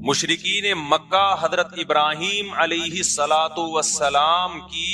مشرکین مکہ حضرت ابراہیم علیہ الصلاۃ والسلام کی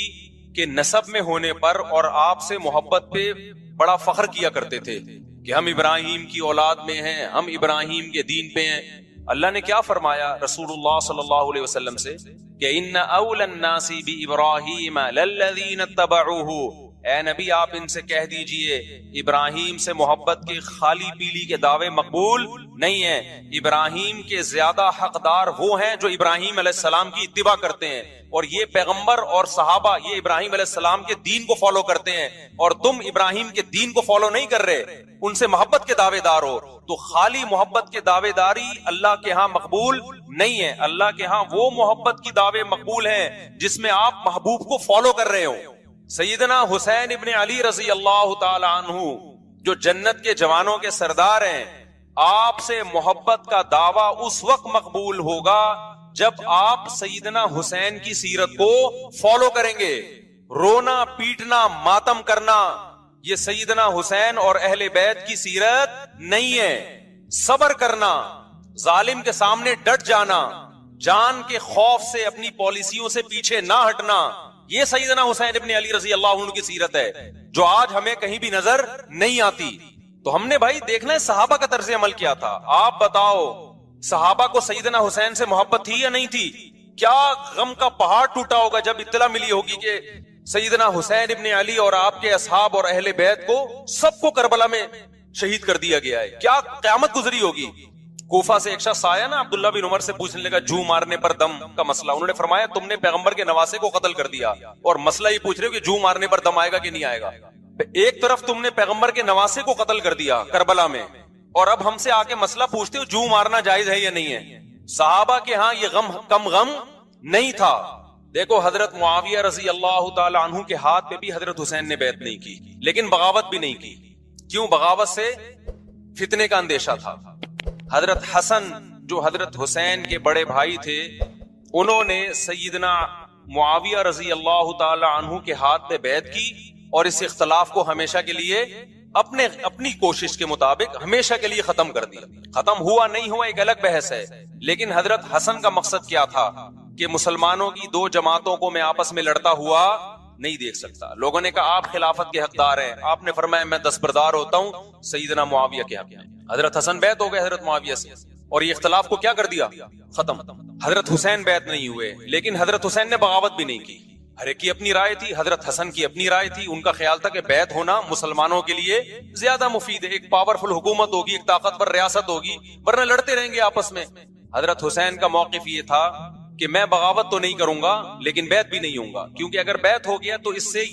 کے نسب میں ہونے پر اور آپ سے محبت پہ بڑا فخر کیا کرتے تھے کہ ہم ابراہیم کی اولاد میں ہیں، ہم ابراہیم کے دین پہ ہیں۔ اللہ نے کیا فرمایا رسول اللہ صلی اللہ علیہ وسلم سے کہ ان اول الناس بابراہیم للذین اتبعوہ، اے نبی آپ ان سے کہہ دیجئے ابراہیم سے محبت کے خالی پیلی کے دعوے مقبول نہیں ہیں، ابراہیم کے زیادہ حقدار وہ ہیں جو ابراہیم علیہ السلام کی اتباع کرتے ہیں، اور یہ پیغمبر اور صحابہ یہ ابراہیم علیہ السلام کے دین کو فالو کرتے ہیں، اور تم ابراہیم کے دین کو فالو نہیں کر رہے، ان سے محبت کے دعوے دار ہو۔ تو خالی محبت کے دعوے داری اللہ کے ہاں مقبول نہیں ہے، اللہ کے ہاں وہ محبت کی دعوے مقبول ہیں جس میں آپ محبوب کو فالو کر رہے ہو۔ سیدنا حسین ابن علی رضی اللہ تعالی عنہ جو جنت کے جوانوں کے سردار ہیں، آپ سے محبت کا دعویٰ اس وقت مقبول ہوگا جب آپ سیدنا حسین کی سیرت کو فالو کریں گے۔ رونا پیٹنا ماتم کرنا یہ سیدنا حسین اور اہل بیت کی سیرت نہیں ہے۔ صبر کرنا، ظالم کے سامنے ڈٹ جانا، جان کے خوف سے اپنی پالیسیوں سے پیچھے نہ ہٹنا، یہ سیدنا حسین ابن علی رضی اللہ عنہ کی سیرت ہے جو آج ہمیں کہیں بھی نظر نہیں آتی۔ تو ہم نے بھائی دیکھنا ہے صحابہ کا طرز عمل کیا تھا۔ آپ بتاؤ صحابہ کو سیدنا حسین سے محبت تھی یا نہیں تھی؟ کیا غم کا پہاڑ ٹوٹا ہوگا جب اطلاع ملی ہوگی کہ سیدنا حسین ابن علی اور آپ کے اصحاب اور اہل بیت کو سب کو کربلا میں شہید کر دیا گیا ہے، کیا قیامت گزری ہوگی۔ کوفہ سے ایک شخص آیا نا، عبداللہ بن عمر سے پوچھنے لگا جو مارنے پر دم کا مسئلہ، انہوں نے فرمایا تم نے پیغمبر کے نواسے کو قتل کر دیا اور مسئلہ یہ پوچھ رہے ہو کہ جو مارنے پر دم آئے گا کہ نہیں آئے گا۔ ایک طرف تم نے پیغمبر کے نواسے کو قتل کر دیا کربلا میں، اور اب ہم سے آ کے مسئلہ پوچھتے ہو جو مارنا جائز ہے یا نہیں ہے۔ صحابہ کے ہاں یہ غم کم غم نہیں تھا۔ دیکھو حضرت معاویہ رضی اللہ تعالی عنہ کے ہاتھ پہ بھی حضرت حسین نے بیعت نہیں کی، لیکن بغاوت بھی نہیں کی۔ کیوں؟ بغاوت سے فتنے کا اندیشہ تھا۔ حضرت حسن جو حضرت حسین کے بڑے بھائی تھے، انہوں نے سیدنا معاویہ رضی اللہ تعالی عنہ کے ہاتھ پہ بیعت کی اور اس اختلاف کو ہمیشہ کے لیے اپنی کوشش کے مطابق ہمیشہ کے لیے ختم کر دیا۔ ختم ہوا نہیں ہوا ایک الگ بحث ہے، لیکن حضرت حسن کا مقصد کیا تھا کہ مسلمانوں کی دو جماعتوں کو میں آپس میں لڑتا ہوا نہیں دیکھ سکتا۔ لوگوں نے کہا آپ خلافت کے حقدار ہیں، آپ نے فرمایا میں دستبردار ہوتا ہوں سیدنا معاویہ کے حق میں۔ حضرت حسن بیعت ہو گئے حضرت معاویہ سے، اور یہ اختلاف کو کیا کر دیا؟ ختم۔ حضرت حسین بیعت نہیں ہوئے، لیکن حضرت حسین نے بغاوت بھی نہیں کی۔ ہر ایک کی اپنی رائے تھی، حضرت حسن کی اپنی رائے تھی، ان کا خیال تھا کہ بیعت ہونا مسلمانوں کے لیے زیادہ مفید ہے، ایک پاورفل حکومت ہوگی، ایک طاقتور ریاست ہوگی، ورنہ لڑتے رہیں گے آپس میں۔ حضرت حسین کا موقف یہ تھا کہ میں بغاوت تو نہیں کروں گا لیکن بیعت بھی نہیں ہوں گا، کیونکہ اگر بیعت ہو گیا تو اس سے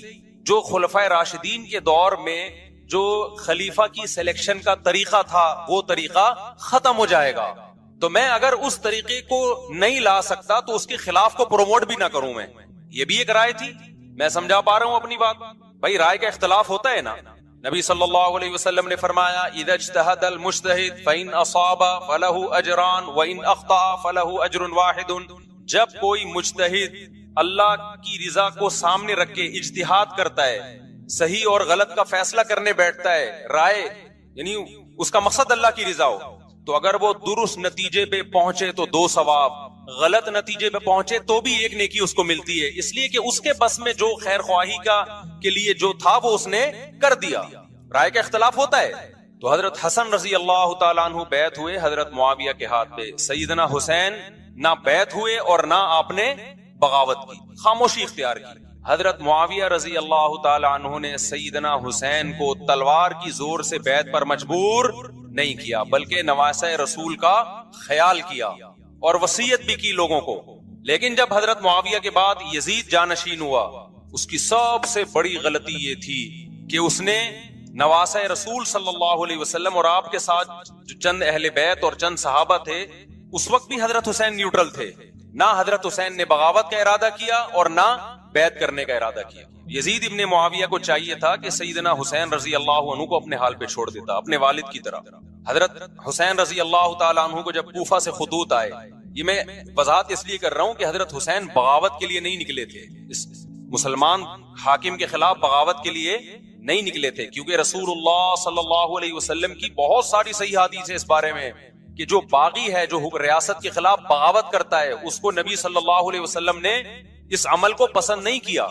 جو خلفائے راشدین کے دور میں جو خلیفہ کی سلیکشن کا طریقہ تھا وہ طریقہ ختم ہو جائے گا۔ تو میں اگر اس طریقے کو نہیں لا سکتا تو اس کے خلاف کو پروموٹ بھی نہ کروں میں۔ یہ بھی ایک رائے تھی، میں سمجھا پا رہا ہوں اپنی بات؟ بھائی رائے کا اختلاف ہوتا ہے نا۔ نبی صلی اللہ علیہ وسلم نے فرمایا اذا اجتہد المجتہد فإن اصاب فلہ اجران وإن اخطأ فلہ اجر واحد۔ جب کوئی مجتہد اللہ کی رضا کو سامنے رکھ کے اجتہاد کرتا ہے، صحیح اور غلط کا فیصلہ کرنے بیٹھتا ہے، رائے یعنی اس کا مقصد اللہ کی رضا ہو، تو اگر وہ درست نتیجے پہ پہنچے تو 2 ثواب، غلط نتیجے پہ پہنچے تو بھی 1 نیکی اس کو ملتی ہے، اس لیے کہ اس کے بس میں جو خیر خواہی کا کے لیے جو تھا وہ اس نے کر دیا۔ رائے کا اختلاف ہوتا ہے۔ تو حضرت حسن رضی اللہ تعالیٰ عنہ بیعت ہوئے حضرت معاویہ کے ہاتھ پہ، سیدنا حسین نہ بیعت ہوئے اور نہ آپ نے بغاوت کی، خاموشی اختیار کی۔ حضرت معاویہ رضی اللہ تعالی عنہ نے سیدنا حسین کو تلوار کی زور سے بیعت پر مجبور نہیں کیا، بلکہ نواسہ رسول کا خیال کیا اور وصیت بھی کی لوگوں کو۔ لیکن جب حضرت معاویہ کے بعد یزید جانشین ہوا، اس کی سب سے بڑی غلطی یہ تھی کہ اس نے نواسہ رسول صلی اللہ علیہ وسلم اور آپ کے ساتھ جو چند اہل بیت اور چند صحابہ تھے، اس وقت بھی حضرت حسین نیوٹرل تھے، نہ حضرت حسین نے بغاوت کا ارادہ کیا اور نہ بیعت کرنے کا ارادہ کیا۔ یزید ابن معاویہ کو چاہیے تھا کہ سیدنا حسین رضی اللہ عنہ کو اپنے حال پہ چھوڑ دیتا، اپنے والد کی طرح۔ حضرت حسین رضی اللہ تعالیٰ عنہ کو جب کوفہ سے خطوط آئے، یہ میں وضاحت اس لیے کر رہا ہوں کہ حضرت حسین بغاوت کے لیے نہیں نکلے تھے، اس مسلمان حاکم کے خلاف بغاوت کے لیے نہیں نکلے تھے، کیونکہ رسول اللہ صلی اللہ علیہ وسلم کی بہت ساری صحیح حدیث ہے اس بارے میں کہ کہ جو باغی ہے، جو ریاست کے خلاف بغاوت کرتا ہے، اس کو نبی صلی اللہ علیہ وسلم نے اس عمل کو پسند نہیں کیا.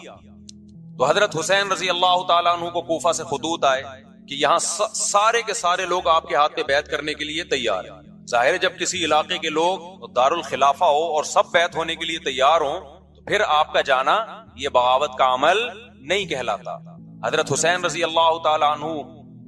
تو حضرت حسین رضی اللہ تعالیٰ عنہ کو کوفہ سے خطوط آئے کہ یہاں سارے کے سارے لوگ آپ کے ہاتھ پہ بیعت کرنے کے لیے تیار ہیں. ظاہر ہے جب کسی علاقے کے لوگ دارالخلافہ ہو اور سب بیعت ہونے کے لیے تیار ہوں تو پھر آپ کا جانا یہ بغاوت کا عمل نہیں کہلاتا. حضرت حسین رضی اللہ تعالیٰ عنہ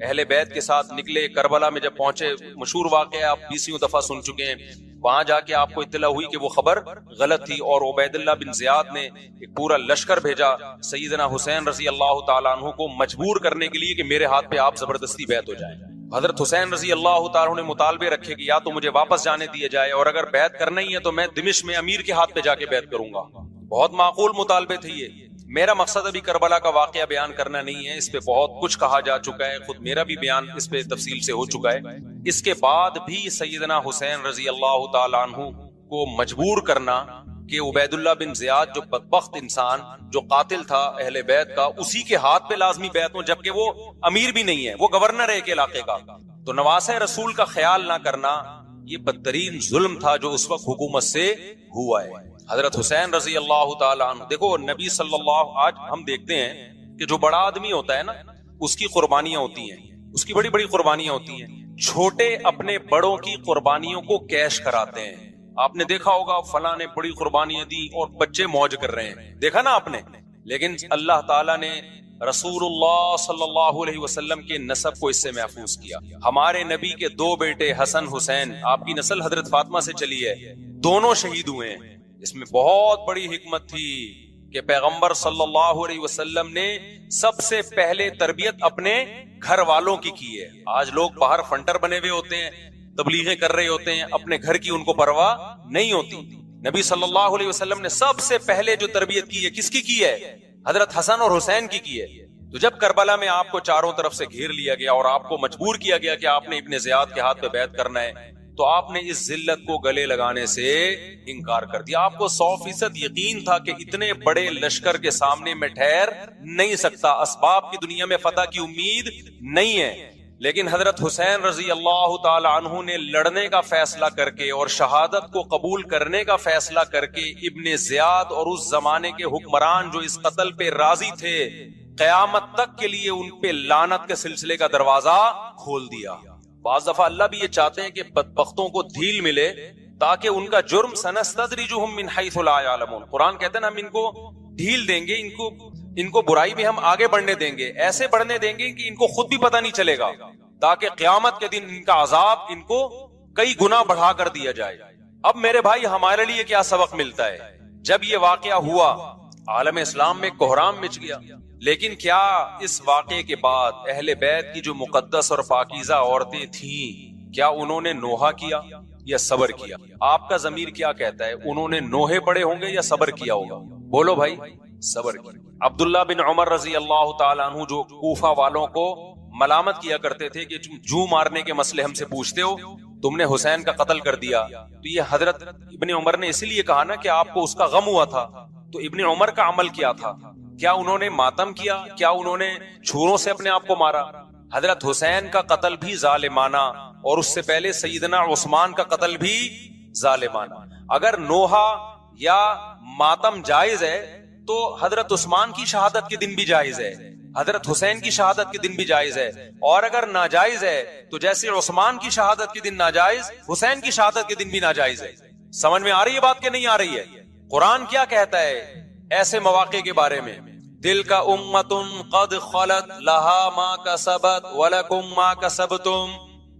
اہل بیت کے ساتھ نکلے. کربلا میں جب پہنچے، مشہور واقعہ آپ 20 دفعہ سن چکے ہیں، وہاں جا کے آپ کو اطلاع ہوئی کہ وہ خبر غلط تھی، اور عبید اللہ بن زیاد نے ایک پورا لشکر بھیجا سیدنا حسین رضی اللہ تعالیٰ عنہ کو مجبور کرنے کے لیے کہ میرے ہاتھ پہ آپ زبردستی بیعت ہو جائیں. حضرت حسین رضی اللہ تعالیٰ عنہ نے مطالبے رکھے کہ یا تو مجھے واپس جانے دیا جائے، اور اگر بیعت کرنا ہی ہے تو میں دمشق میں امیر کے ہاتھ پہ جا کے بیعت کروں گا. بہت معقول مطالبے تھے یہ. میرا مقصد ابھی کربلا کا واقعہ بیان کرنا نہیں ہے، اس پہ بہت کچھ کہا جا چکا ہے، خود میرا بھی بیان اس پہ تفصیل سے ہو چکا ہے. اس کے بعد بھی سیدنا حسین رضی اللہ تعالیٰ عنہ کو مجبور کرنا کہ عبید اللہ بن زیاد جو بدبخت انسان، جو قاتل تھا اہل بیت کا، اسی کے ہاتھ پہ لازمی بیعت ہوں، جبکہ وہ امیر بھی نہیں ہے، وہ گورنر ہے ایک علاقے کا. تو نواسہ رسول کا خیال نہ کرنا یہ بدترین ظلم تھا جو اس وقت حکومت سے ہوا ہے. حضرت حسین رضی اللہ تعالیٰ عنہ، دیکھو نبی صلی اللہ، آج ہم دیکھتے ہیں کہ جو بڑا آدمی ہوتا ہے نا، اس کی قربانیاں ہوتی ہیں، اس کی بڑی بڑی قربانیاں ہوتی ہیں. چھوٹے اپنے بڑوں کی قربانیوں کو کیش کراتے ہیں. آپ نے دیکھا ہوگا فلاں نے بڑی قربانیاں دی اور بچے موج کر رہے ہیں، دیکھا نا آپ نے. لیکن اللہ تعالیٰ نے رسول اللہ صلی اللہ علیہ وسلم کے نسب کو اس سے محفوظ کیا. ہمارے نبی کے 2 بیٹے حسن حسین، آپ کی نسل حضرت فاطمہ سے چلی ہے، دونوں شہید ہوئے ہیں. اس میں بہت بڑی حکمت تھی کہ پیغمبر صلی اللہ علیہ وسلم نے سب سے پہلے تربیت اپنے گھر والوں کی ہے. آج لوگ باہر فنٹر بنے ہوئے ہوتے ہیں، تبلیغیں کر رہے ہوتے ہیں، اپنے گھر کی ان کو پرواہ نہیں ہوتی. نبی صلی اللہ علیہ وسلم نے سب سے پہلے جو تربیت کی ہے، کس کی ہے؟ حضرت حسن اور حسین کی ہے. تو جب کربلا میں آپ کو چاروں طرف سے گھیر لیا گیا اور آپ کو مجبور کیا گیا کہ آپ نے ابن زیاد کے ہاتھ پہ بیعت کرنا ہے، تو آپ نے اس ذلت کو گلے لگانے سے انکار کر دیا. آپ کو 100% یقین تھا کہ اتنے بڑے لشکر کے سامنے میں ٹھہر نہیں سکتا، اسباب کی دنیا میں فتح کی امید نہیں ہے. لیکن حضرت حسین رضی اللہ تعالی عنہ نے لڑنے کا فیصلہ کر کے اور شہادت کو قبول کرنے کا فیصلہ کر کے ابن زیاد اور اس زمانے کے حکمران جو اس قتل پہ راضی تھے، قیامت تک کے لیے ان پہ لعنت کے سلسلے کا دروازہ کھول دیا. بعض دفعہ اللہ بھی یہ چاہتے ہیں کہ بدبختوں کو ڈھیل ملے تاکہ ان کا جرم سنستدرجہم من حیث لا یعلمون. قرآن کہتے ہیں ہم ان کو ڈھیل دیں گے، ان کو برائی میں ہم آگے بڑھنے دیں گے، ایسے بڑھنے دیں گے کہ ان کو خود بھی پتہ نہیں چلے گا، تاکہ قیامت کے دن ان کا عذاب ان کو کئی گنا بڑھا کر دیا جائے. اب میرے بھائی ہمارے لیے کیا سبق ملتا ہے؟ جب یہ واقعہ ہوا عالم اسلام میں کوہرام مچ گیا، لیکن کیا اس واقعے کے بعد اہل بیت کی جو مقدس اور پاکیزہ عورتیں تھیں، کیا انہوں نے نوحہ کیا یا صبر کیا؟ آپ کا ضمیر کیا کہتا ہے؟ انہوں نے نوحے پڑے ہوں گے یا صبر کیا ہوگا؟ بولو بھائی، صبر کیا. عبداللہ بن عمر رضی اللہ تعالیٰ عنہ جو کوفہ والوں کو ملامت کیا کرتے تھے کہ تم جو مارنے کے مسئلے ہم سے پوچھتے ہو، تم نے حسین کا قتل کر دیا، تو یہ حضرت ابن عمر نے اسی لیے کہا نا کہ آپ کو اس کا غم ہوا تھا. تو ابن عمر کا عمل کیا تھا؟ کیا انہوں نے ماتم کیا؟ کیا انہوں نے چھروں سے اپنے آپ کو مارا؟ حضرت حسین کا قتل بھی ظالمانہ، اور اس سے پہلے سیدنا عثمان کا قتل بھی ظالمانہ. اگر نوحہ یا ماتم جائز ہے تو حضرت عثمان کی شہادت کے دن بھی جائز ہے، حضرت حسین کی شہادت کے دن بھی جائز ہے. اور اگر ناجائز ہے تو جیسے عثمان کی شہادت کے دن ناجائز، حسین کی شہادت کے دن بھی ناجائز ہے. سمجھ میں آ رہی ہے بات کہ نہیں آ رہی ہے؟ قرآن کیا کہتا ہے ایسے مواقع کے بارے میں؟ دل کا امت قد خلت لہا ما کسبت ولکم ما کسبتم.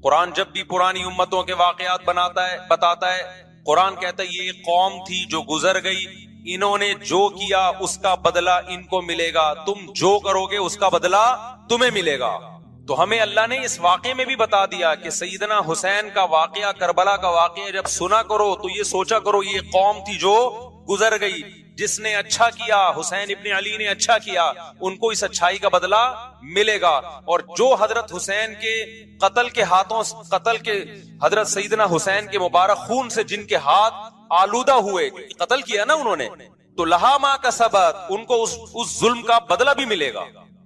قرآن جب بھی پرانی امتوں کے واقعات بتاتا ہے، قرآن کہتا ہے یہ ایک قوم تھی جو گزر گئی، انہوں نے جو کیا اس کا بدلہ ان کو ملے گا، تم جو کرو گے اس کا بدلہ تمہیں ملے گا. تو ہمیں اللہ نے اس واقعے میں بھی بتا دیا کہ سیدنا حسین کا واقعہ، کربلا کا واقعہ جب سنا کرو تو یہ سوچا کرو یہ قوم تھی جو گزر گئی، جس نے اچھا کیا، حسین ابن علی نے اچھا کیا، ان کو اس اچھائی کا بدلہ ملے گا. اور جو حضرت حسین کے قتل کے حضرت سیدنا حسین کے مبارک خون سے جن کے ہاتھ آلودہ ہوئے، قتل کیا نا انہوں نے، تو لہا ما کسبت، ان کو اس ظلم کا بدلہ بھی ملے گا.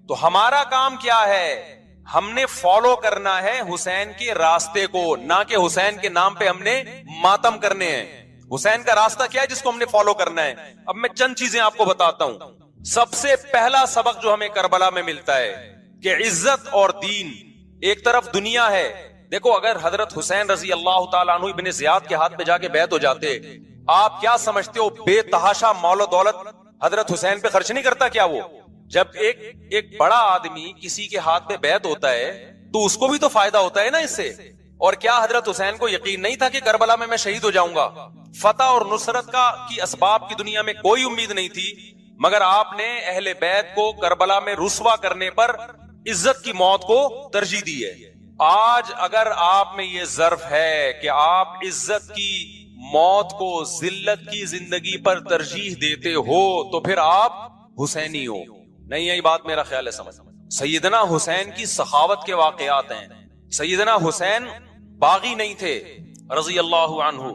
تو ہمارا کام کیا ہے؟ ہم نے فالو کرنا ہے حسین کے راستے کو، نہ کہ حسین کے نام پہ ہم نے ماتم کرنے ہیں۔ حسین کا راستہ کیا ہے جس کو ہم نے فالو کرنا ہے؟ اب میں چند چیزیں آپ کو بتاتا ہوں۔ سب سے پہلا سبق جو ہمیں کربلا میں ملتا ہے کہ عزت اور دین، ایک طرف دنیا ہے۔ دیکھو اگر حضرت حسین رضی اللہ تعالیٰ عنہ ابن زیاد کے ہاتھ پہ جا کے بیعت ہو جاتے، آپ کیا سمجھتے ہو بے تحاشا مال و دولت حضرت حسین پہ خرچ نہیں کرتا کیا وہ؟ جب ایک بڑا آدمی کسی کے ہاتھ پہ بیعت ہوتا ہے تو اس کو بھی تو فائدہ ہوتا ہے نا اس سے۔ اور کیا حضرت حسین کو یقین نہیں تھا کہ کربلا میں شہید ہو جاؤں گا؟ فتح اور نصرت کی اسباب کی دنیا میں کوئی امید نہیں تھی، مگر آپ نے اہل بیت کو کربلا میں رسوا کرنے پر عزت کی موت کو ترجیح دی ہے۔ آج اگر آپ میں یہ ظرف ہے کہ آپ عزت کی موت کو ذلت کی زندگی پر ترجیح دیتے ہو تو پھر آپ حسینی ہو۔ نہیں یہی بات میرا خیال ہے سمجھ۔ سیدنا حسین کی سخاوت کے واقعات ہیں۔ سیدنا حسین باغی نہیں تھے رضی اللہ عنہ۔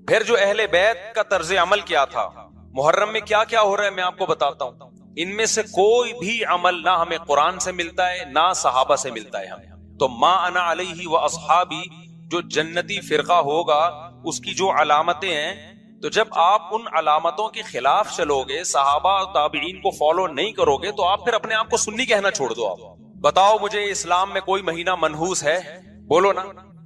پھر جو اہل بیت کا طرز عمل کیا تھا، محرم میں کیا کیا ہو رہا ہے میں آپ کو بتاتا ہوں۔ ان میں سے کوئی بھی عمل نہ ہمیں قرآن سے ملتا ہے نہ صحابہ سے ملتا ہے ہمیں۔ تو ما انا علیہ و اصحابی جو جنتی فرقہ ہوگا اس کی جو علامتیں ہیں، تو جب آپ ان علامتوں کے خلاف چلو گے، صحابہ اور تابعین کو فالو نہیں کرو گے، تو آپ پھر اپنے آپ کو سنی کہنا چھوڑ دو۔ آپ بتاؤ مجھے اسلام میں کوئی مہینہ منحوس ہے؟ بولو نا،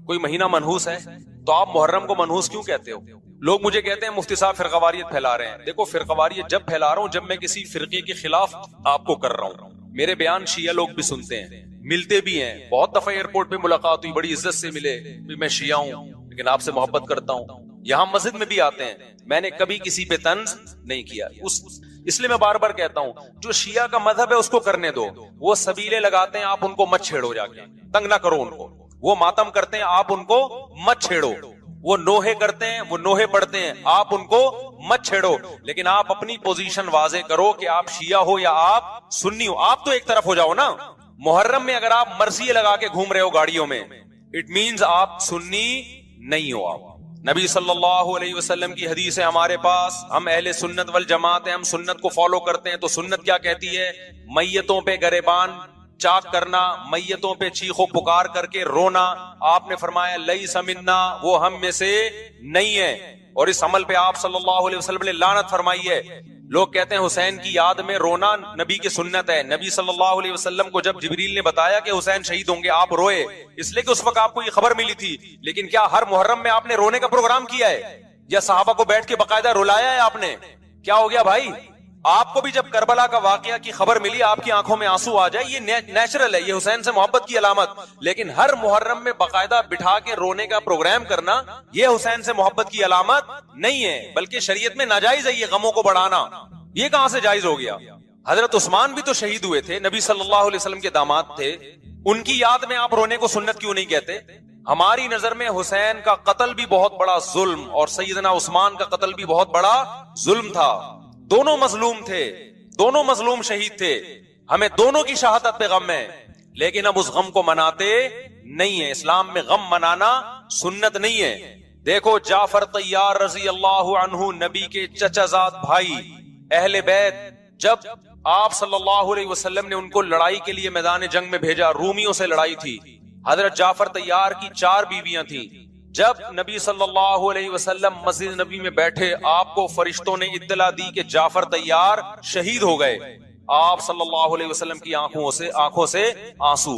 کوئی مہینہ منحوس ہے؟ تو آپ محرم کو منحوس کیوں کہتے ہو؟ لوگ مجھے کہتے ہیں مفتی صاحب فرقواریت پھیلا رہے ہیں۔ دیکھو فرقواریت جب پھیلا رہا ہوں جب میں کسی فرقے کے خلاف آپ کو کر رہا ہوں۔ میرے بیان شیعہ لوگ بھی سنتے ہیں، ملتے بھی ہیں، بہت دفعہ ایئرپورٹ پہ ملاقات ہوئی، بڑی عزت سے ملے، میں شیعہ ہوں لیکن آپ سے محبت کرتا ہوں۔ یہاں مسجد میں بھی آتے ہیں، میں نے کبھی کسی پہ طنز نہیں کیا۔ اس لیے میں بار بار کہتا ہوں جو شیعہ کا مذہب ہے اس کو کرنے دو، وہ سبیلے لگاتے ہیں آپ ان کو مت چھیڑو، جا کے تنگ نہ کرو ان کو۔ وہ ماتم کرتے ہیں آپ ان کو مت چھیڑو، وہ نوحے کرتے ہیں، وہ نوحے پڑھتے ہیں، آپ ان کو مت چھیڑو، لیکن آپ اپنی پوزیشن واضح کرو کہ آپ شیعہ ہو یا آپ سنی ہو۔ آپ تو ایک طرف ہو جاؤ نا۔ محرم میں اگر آپ مرثیے لگا کے گھوم رہے ہو گاڑیوں میں، اٹ مینز آپ سنی نہیں ہو۔ آپ نبی صلی اللہ علیہ وسلم کی حدیث ہے ہمارے پاس، ہم اہل سنت والجماعت ہیں، ہم سنت کو فالو کرتے ہیں۔ تو سنت کیا کہتی ہے؟ میتوں پہ گریبان چاک کرنا، میتوں پہ چیخ و پکار کر کے رونا۔ آپ نے فرمایا لیس منا، وہ ہم میں سے نہیں ہے، اور اس عمل پہ آپ صلی اللہ علیہ وسلم نے لعنت فرمائی ہے۔ لوگ کہتے ہیں حسین کی یاد میں رونا نبی کی سنت ہے۔ نبی صلی اللہ علیہ وسلم کو جب جبریل نے بتایا کہ حسین شہید ہوں گے آپ روئے، اس لیے کہ اس وقت آپ کو یہ خبر ملی تھی، لیکن کیا ہر محرم میں آپ نے رونے کا پروگرام کیا ہے یا صحابہ کو بیٹھ کے باقاعدہ رلایا ہے آپ نے؟ کیا ہو گیا بھائی؟ آپ کو بھی جب کربلا کا واقعہ کی خبر ملی آپ کی آنکھوں میں آنسو آ جائے، یہ نیچرل ہے، یہ حسین سے محبت کی علامت، لیکن ہر محرم میں باقاعدہ بٹھا کے رونے کا پروگرام کرنا یہ حسین سے محبت کی علامت نہیں ہے، بلکہ شریعت میں ناجائز ہے یہ غموں کو بڑھانا۔ یہ کہاں سے جائز ہو گیا؟ حضرت عثمان بھی تو شہید ہوئے تھے، نبی صلی اللہ علیہ وسلم کے داماد تھے، ان کی یاد میں آپ رونے کو سنت کیوں نہیں کہتے؟ ہماری نظر میں حسین کا قتل بھی بہت بڑا ظلم اور سیدنا عثمان کا قتل بھی بہت بڑا ظلم تھا۔ دونوں مظلوم تھے، دونوں مظلوم شہید تھے، ہمیں دونوں کی شہادت پہ غم ہے، لیکن ہم اس غم کو مناتے نہیں ہیں۔ اسلام میں غم منانا سنت نہیں ہے۔ دیکھو جعفر طیار رضی اللہ عنہ نبی کے چچا زاد بھائی، اہل بیت، جب آپ صلی اللہ علیہ وسلم نے ان کو لڑائی کے لیے میدان جنگ میں بھیجا، رومیوں سے لڑائی تھی، حضرت جعفر طیار کی 4 بیویاں تھیں۔ جب نبی صلی اللہ علیہ وسلم مسجد نبی میں بیٹھے، آپ کو فرشتوں نے اطلاع دی کہ جعفر طیار شہید ہو گئے۔ آپ صلی اللہ علیہ وسلم کی آنکھوں سے آنسو،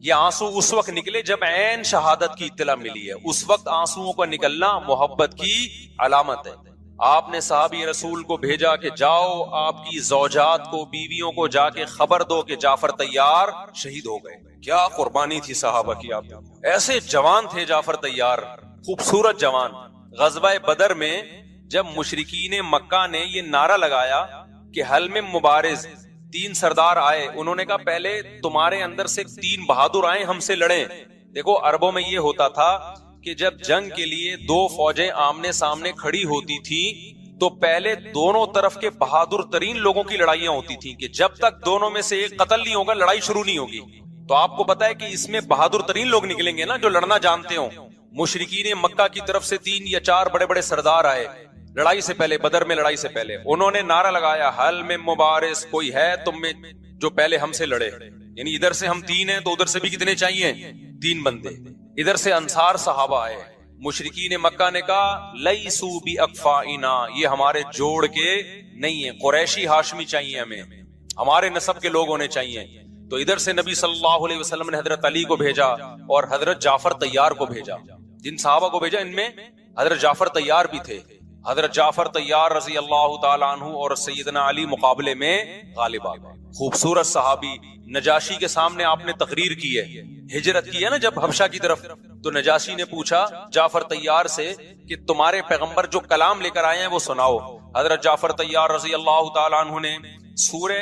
یہ آنسو اس وقت نکلے جب عین شہادت کی اطلاع ملی ہے، اس وقت آنسوؤں کا نکلنا محبت کی علامت ہے۔ آپ نے صحابی رسول کو بھیجا کہ جاؤ آپ کی زوجات کو، بیویوں کو جا کے خبر دو کہ جعفر طیار شہید ہو گئے۔ کیا قربانی تھی صحابہ کی! آپ ایسے جوان تھے جعفر طیار، خوبصورت جوان۔ غزوہ بدر میں جب مشرکین مکہ نے یہ نعرہ لگایا کہ حل میں مبارز، 3 سردار آئے، انہوں نے کہا پہلے تمہارے اندر سے 3 بہادر آئیں ہم سے لڑیں۔ دیکھو عربوں میں یہ ہوتا تھا کہ جب جنگ کے لیے 2 فوجیں آمنے سامنے کھڑی ہوتی تھی تو پہلے دونوں طرف کے بہادر ترین لوگوں کی لڑائیاں ہوتی تھی کہ جب تک دونوں میں سے ایک قتل نہیں ہوگا لڑائی شروع نہیں ہوگی۔ تو آپ کو پتا ہے کہ اس میں بہادر ترین لوگ نکلیں گے نا جو لڑنا جانتے ہوں۔ مشرکین مکہ کی طرف سے 3 یا 4 بڑے بڑے سردار آئے لڑائی سے پہلے، بدر میں لڑائی سے پہلے، انہوں نے نعرہ لگایا حل میں مبارز، کوئی ہے تم میں جو پہلے ہم سے لڑے؟ یعنی ادھر سے ہم 3 ہیں تو ادھر سے بھی کتنے چاہیے؟ 3 بندے. ادھر سے انصار صحابہ آئے. مشرکین مکہ نے کہا لیسو باکفائنا، یہ ہمارے جوڑ کے نہیں ہیں، قریشی ہاشمی چاہیے، ہمیں ہمارے نسب کے لوگ ہونے چاہیے. تو ادھر سے نبی صلی اللہ علیہ وسلم نے حضرت علی کو بھیجا اور حضرت جعفر طیار کو بھیجا. جن صحابہ کو بھیجا ان میں حضرت جعفر طیار بھی تھے. حضرت جعفر طیار رضی اللہ تعالیٰ عنہ اور سیدنا علی مقابلے میں غالب آ گئے. خوبصورت صحابی. نجاشی کے سامنے آپ نے تقریر کی ہے، ہجرت کی ہے نا جب حبشہ کی طرف، تو نجاشی نے پوچھا جعفر طیار سے کہ تمہارے پیغمبر جو کلام لے کر آئے ہیں وہ سناؤ. حضرت جعفر طیار رضی اللہ تعالیٰ عنہ نے سورہ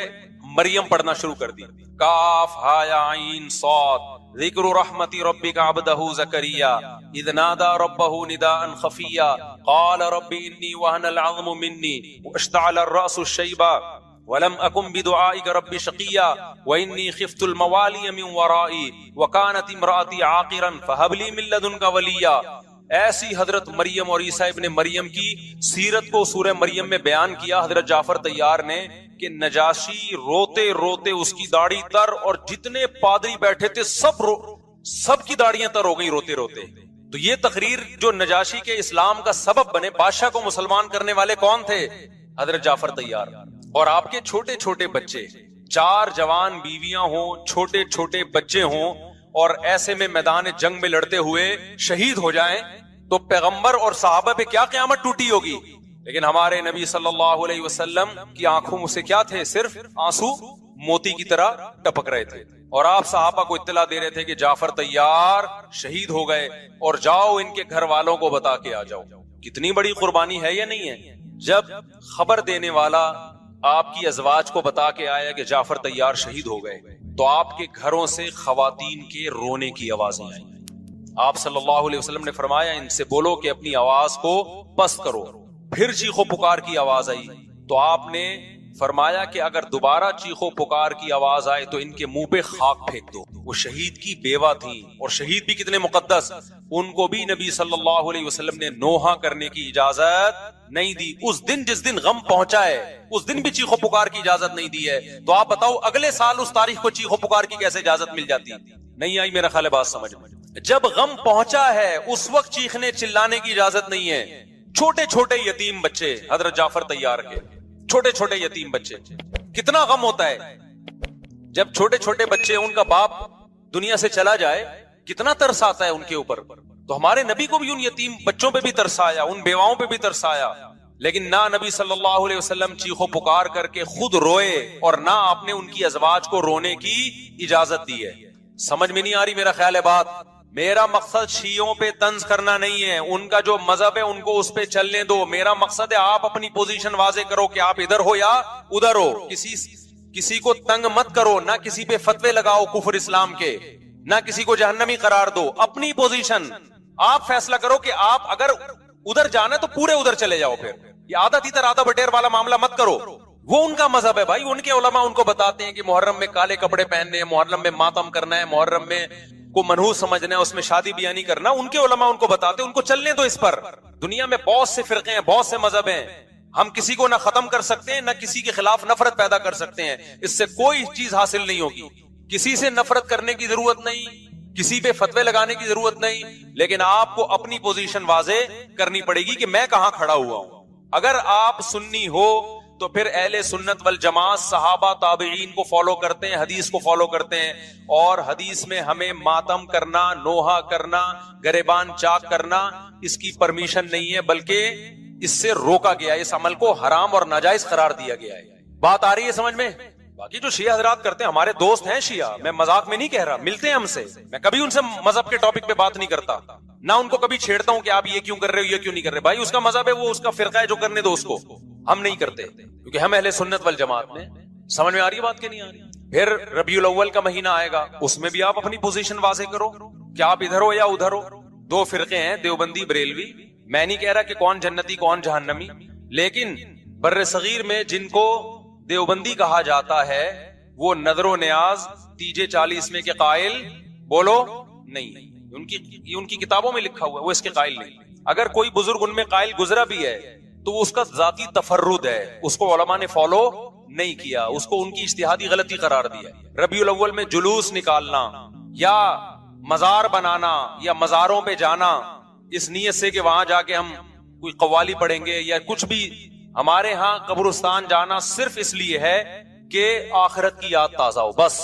مریم پڑھنا شروع کر دی. کاف ہا یا عین صاد ذکر رحمت ربک عبدہ زکریا اذ نادى ربه نداء خفیا قال رب انی وهن العظم منی واشتعل الرأس شیبا ولم اکن بدعائک رب شقیا وانی خفت الموالی من ورائی وکانت امراتی عاقرا فہب لی من لدنک ولیا. ایسی حضرت مریم اور عیسیٰ ابن مریم کی سیرت کو سورہ مریم میں بیان کیا حضرت جعفر طیار نے کہ نجاشی روتے روتے اس کی داڑھی تر، اور جتنے پادری بیٹھے تھے سب کی داڑیاں تر ہو گئی روتے روتے. تو یہ تقریر جو نجاشی کے اسلام کا سبب بنے، بادشاہ کو مسلمان کرنے والے کون تھے؟ حضرت جعفر طیار. اور آپ کے چھوٹے چھوٹے بچے، 4 جوان بیویاں ہوں، چھوٹے چھوٹے بچے ہوں، اور ایسے میں میدان جنگ میں لڑتے ہوئے شہید ہو جائیں تو پیغمبر اور صحابہ پہ کیا قیامت ٹوٹی ہوگی. لیکن ہمارے نبی صلی اللہ علیہ وسلم کی آنکھوں سے کیا تھے؟ صرف آنسو موتی کی طرح ٹپک رہے تھے. اور آپ صحابہ کو اطلاع دے رہے تھے کہ جعفر طیار شہید ہو گئے اور جاؤ ان کے گھر والوں کو بتا کے آ جاؤ. کتنی بڑی قربانی ہے یا نہیں ہے؟ جب خبر دینے والا آپ کی ازواج کو بتا کے آیا کہ جعفر طیار شہید ہو گئے تو آپ کے گھروں سے خواتین کے رونے کی آوازیں آئیں. آپ صلی اللہ علیہ وسلم نے فرمایا ان سے بولو کہ اپنی آواز کو پست کرو. پھر چیخو پکار کی آواز آئی تو آپ نے فرمایا کہ اگر دوبارہ چیخو پکار کی آواز آئے تو ان کے منہ پہ خاک پھینک دو. وہ شہید کی بیوہ تھی، اور شہید بھی کتنے مقدس، ان کو بھی نبی صلی اللہ علیہ وسلم نے نوحہ کرنے کی اجازت نہیں دی. اس دن جس دن غم پہنچا ہے اس دن بھی چیخو پکار کی اجازت نہیں دی ہے. تو آپ بتاؤ اگلے سال اس تاریخ کو چیخو پکار کی کیسے اجازت مل جاتی؟ نہیں آئی میرا خیال ہے بات سمجھ میں. جب غم پہنچا ہے اس وقت چیخنے چلانے کی اجازت نہیں ہے. چھوٹے چھوٹے یتیم بچے حضرت جعفر طیار کے، چھوٹے چھوٹے یتیم بچے، کتنا غم ہوتا ہے جب چھوٹے چھوٹے بچے، ان کا باپ دنیا سے چلا جائے، کتنا ترس آتا ہے ان کے اوپر. تو ہمارے نبی کو بھی ان یتیم بچوں پہ بھی ترس آیا، ان بیواؤں پہ بھی ترس آیا. لیکن نہ نبی صلی اللہ علیہ وسلم چیخو پکار کر کے خود روئے، اور نہ آپ نے ان کی ازواج کو رونے کی اجازت دی ہے. سمجھ میں نہیں آ رہی میرا خیال ہے بات. میرا مقصد شیعوں پہ طنز کرنا نہیں ہے، ان کا جو مذہب ہے ان کو اس پہ چلنے دو. میرا مقصد ہے آپ اپنی پوزیشن واضح کرو کہ آپ ادھر ہو یا ادھر ہو. کسی کو تنگ مت کرو، نہ کسی پہ فتوے لگاؤ کفر اسلام کے، نہ کسی کو جہنمی قرار دو. اپنی پوزیشن آپ فیصلہ کرو کہ آپ اگر ادھر جانا ہے تو پورے ادھر چلے جاؤ. پھر یہ آدھا تیتر آدھا بٹیر والا معاملہ مت کرو. وہ ان کا مذہب ہے بھائی. ان کے علماء ان کو بتاتے ہیں کہ محرم میں کالے کپڑے پہننے ہیں، محرم میں ماتم کرنا ہے، محرم میں کو منحوس سمجھنا ہے، اس میں شادی بیاہ نہیں کرنا. ان کے علماء ان کو بتاتے ہیں، ان کو چلنے دو اس پر. دنیا میں بہت سے فرقے ہیں، بہت سے مذہب ہیں. ہم کسی کو نہ ختم کر سکتے ہیں، نہ کسی کے خلاف نفرت پیدا کر سکتے ہیں. اس سے کوئی چیز حاصل نہیں ہوگی. کسی سے نفرت کرنے کی ضرورت نہیں، کسی پہ فتوے لگانے کی ضرورت نہیں. لیکن آپ کو اپنی پوزیشن واضح کرنی پڑے گی کہ میں کہاں کھڑا ہوا ہوں. اگر آپ سنی ہو تو پھر اہل سنت والجماعت صحابہ تابعین کو فالو کرتے ہیں، حدیث کو فالو کرتے ہیں. اور حدیث میں ہمیں ماتم کرنا، نوحہ کرنا، گریبان چاک کرنا اس کی پرمیشن نہیں ہے، بلکہ اس سے روکا گیا ہے. اس عمل کو حرام اور ناجائز قرار دیا گیا ہے. بات آ رہی ہے سمجھ میں؟ باقی جو شیعہ حضرات کرتے ہیں، ہمارے دوست ہیں شیعہ، میں مذاق میں نہیں کہہ رہا، ملتے ہیں ہم سے، میں کبھی ان سے مذہب کے ٹاپک پہ بات نہیں کرتا، نہ ان کو کبھی چھیڑتا ہوں کہ آپ یہ کیوں کر رہے ہو، یہ کیوں نہیں کر رہے. بھائی اس کا مذہب ہے، وہ اس کا فرقہ ہے، جو کرنے دو اس کو. ہم نہیں کرتے کیونکہ ہم اہل سنت والجماعت میں. سمجھ میں آ رہی ہے بات کہ نہیں آ رہی؟ پھر ربیع الاول کا مہینہ آئے گا، اس میں بھی آپ اپنی پوزیشن واضح کرو کہ آپ ادھر ہو یا ادھر ہو. 2 فرقے ہیں، دیوبندی بریلوی. میں نہیں کہہ رہا کہ کون جنتی کون جہنمی، لیکن بر صغیر میں جن کو دیوبندی کہا جاتا ہے وہ نظر و نیاز تیجے 40 میں کے قائل بولو نہیں. ان کی کتابوں میں لکھا ہوا ہے، وہ اس کے قائل نہیں. اگر کوئی بزرگ ان میں قائل گزرا بھی ہے تو اس کا ذاتی تفرد ہے, اس کو علماء نے فالو نہیں کیا, اس کو ان کی اجتہادی غلطی قرار دیا. ربیع الاول میں جلوس نکالنا یا مزار بنانا یا مزاروں پہ جانا اس نیت سے کہ وہاں جا کے ہم کوئی قوالی پڑھیں گے یا کچھ بھی, ہمارے ہاں قبرستان جانا صرف اس لیے ہے کہ آخرت کی یاد تازہ ہو, بس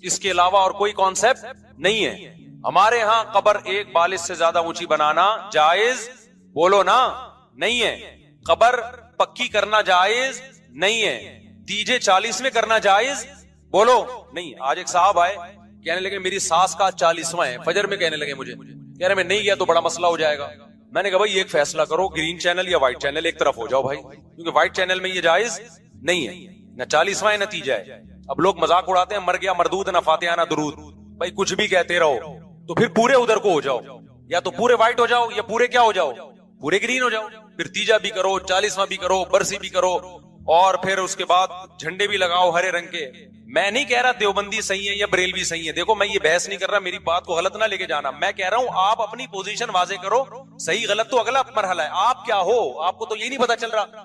اس کے علاوہ اور کوئی کانسیپٹ نہیں ہے. ہمارے ہاں قبر ایک بالش سے زیادہ اونچی بنانا جائز, بولو نا, نہیں ہے. قبر پکی کرنا جائز نہیں ہے. تیجے 40 میں کرنا جائز, بولو نہیں. آج ایک صاحب آئے, کہنے لگے میری ساس کا 40واں ہے, فجر میں کہنے لگے مجھے, کہہ رہے میں نہیں گیا تو بڑا مسئلہ ہو جائے گا. میں نے کہا بھائی ایک فیصلہ کرو, گرین چینل یا وائٹ چینل, ایک طرف ہو جاؤ بھائی, کیونکہ وائٹ چینل میں یہ جائز نہیں ہے, نہ 40واں نہ تیجا ہے. اب لوگ مذاق اڑاتے ہیں, مر گیا مردود نہ فاتحہ نہ درود. بھائی کچھ بھی کہتے رہو, تو پھر پورے ادھر کو ہو جاؤ, یا تو پورے وائٹ ہو جاؤ یا پورے کیا ہو جاؤ, پورے گرین ہو جاؤ. پھر تیجا بھی کرو, 40واں بھی کرو, برسی بھی کرو, اور پھر اس کے بعد جھنڈے بھی لگاؤ ہرے رنگ کے. میں نہیں کہہ رہا دیوبندی صحیح ہے یا بریلوی صحیح ہے, دیکھو میں یہ بحث نہیں کر رہا, میری بات کو غلط نہ لے کے جانا. میں کہہ رہا ہوں آپ اپنی پوزیشن واضح کرو, صحیح غلط تو اگلا مرحلہ ہے, آپ کیا ہو آپ کو تو یہ نہیں پتا چل رہا.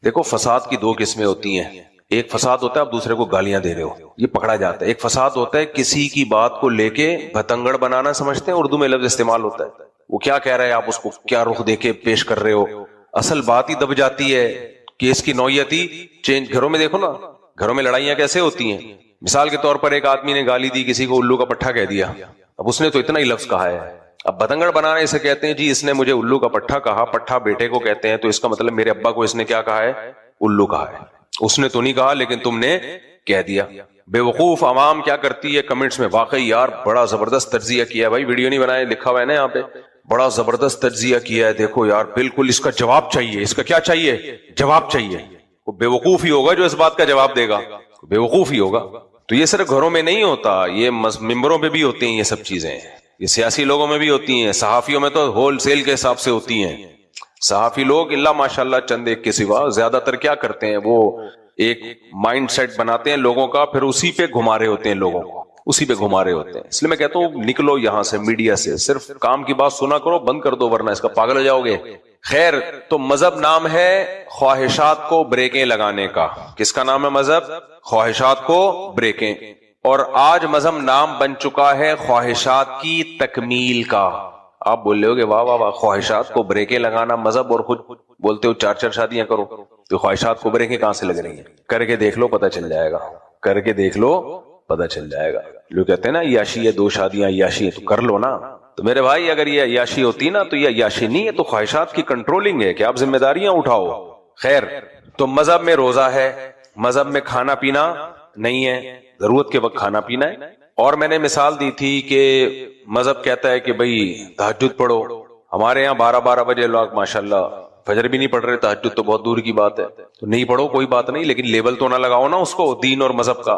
دیکھو فساد کی دو قسمیں ہوتی ہیں. ایک فساد ہوتا ہے آپ دوسرے کو گالیاں دے رہے ہو, یہ پکڑا جاتا ہے. ایک فساد ہوتا ہے کسی کی بات کو لے کے بھتنگڑ بنانا, سمجھتے ہیں اردو میں لفظ استعمال ہوتا ہے, وہ کیا کہہ رہے ہیں آپ اس کو کیا رخ دے کے پیش کر رہے ہو, اصل بات ہی دب جاتی ہے کہ اس کی نوعیت ہی چینج. گھروں میں دیکھو نا, گھروں میں لڑائیاں کیسے ہوتی ہیں. مثال کے طور پر ایک آدمی نے گالی دی, کسی کو الو کا پٹھا کہہ دیا, اب اس نے تو اتنا ہی لفظ کہا ہے. اب بھتنگڑ بنانے سے کہتے ہیں جی اس نے مجھے الو کا پٹھا کہا, پٹھا بیٹے کو کہتے ہیں, تو اس کا مطلب میرے ابا کو اس نے کیا کہا ہے, الو کہا ہے. اس نے تو نہیں کہا لیکن تم نے کہہ دیا. بے وقوف عوام کیا کرتی ہے کمنٹس میں, واقعی یار بڑا زبردست تجزیہ کیا ہے, بھائی ویڈیو نہیں بنائے, لکھا ہوا ہے نا یہاں پہ, بڑا زبردست تجزیہ کیا ہے, دیکھو یار بالکل اس کا جواب چاہیے, اس کا کیا چاہیے, جواب چاہیے. وہ بے وقوف ہی ہوگا جو اس بات کا جواب دے گا, بے وقوف ہی ہوگا. تو یہ صرف گھروں میں نہیں ہوتا, یہ ممبروں پہ بھی ہوتی ہیں یہ سب چیزیں, یہ سیاسی لوگوں میں بھی ہوتی ہیں, صحافیوں میں تو ہول سیل کے حساب سے ہوتی ہیں. صحافی لوگ اللہ ماشاءاللہ چند ایک کے سوا زیادہ تر کیا کرتے ہیں, وہ ایک مائنڈ سیٹ بناتے ہیں لوگوں کا, پھر اسی پہ گھما رہے ہوتے ہیں لوگوں کو, اسی پہ گھما رہے ہوتے ہیں. اس لیے میں کہتا ہوں نکلو یہاں سے, میڈیا سے, صرف کام کی بات سنا کرو, بند کر دو ورنہ اس کا پاگل ہو جاؤ گے. خیر, تو مذہب نام ہے خواہشات کو بریکیں لگانے کا. کس کا نام ہے مذہب؟ خواہشات کو بریکیں. اور آج مذہب نام بن چکا ہے خواہشات کی تکمیل کا. آپ بول رہے ہو کہ واہ واہ واہ, خواہشات کو بریکیں لگانا مذہب, اور خود بولتے ہو 4 شادیاں کرو. تو خواہشات کو بریکیں کہاں سے لگ رہی ہیں؟ کر کے دیکھ لو پتہ چل جائے گا, کر کے دیکھ لو پتہ چل جائے گا. لوگ کہتے ہیں نا عیاشی ہے, 2 شادیاں عیاشی ہے, تو کر لو نا. تو میرے بھائی اگر یہ عیاشی ہوتی نا تو یہ عیاشی نہیں ہے, تو خواہشات کی کنٹرولنگ ہے کہ آپ ذمہ داریاں اٹھاؤ. خیر, تو مذہب میں روزہ ہے, مذہب میں کھانا پینا نہیں ہے, ضرورت کے وقت کھانا پینا ہے. اور میں نے مثال دی تھی کہ مذہب کہتا ہے کہ بھئی تہجد پڑھو. ہمارے یہاں 12 بجے لوگ ماشاءاللہ فجر بھی نہیں پڑھ رہے, تہجد تو بہت دور کی بات ہے, تو نہیں پڑھو کوئی بات نہیں, لیکن لیبل تو نہ لگاؤ نا اس کو دین اور مذہب کا.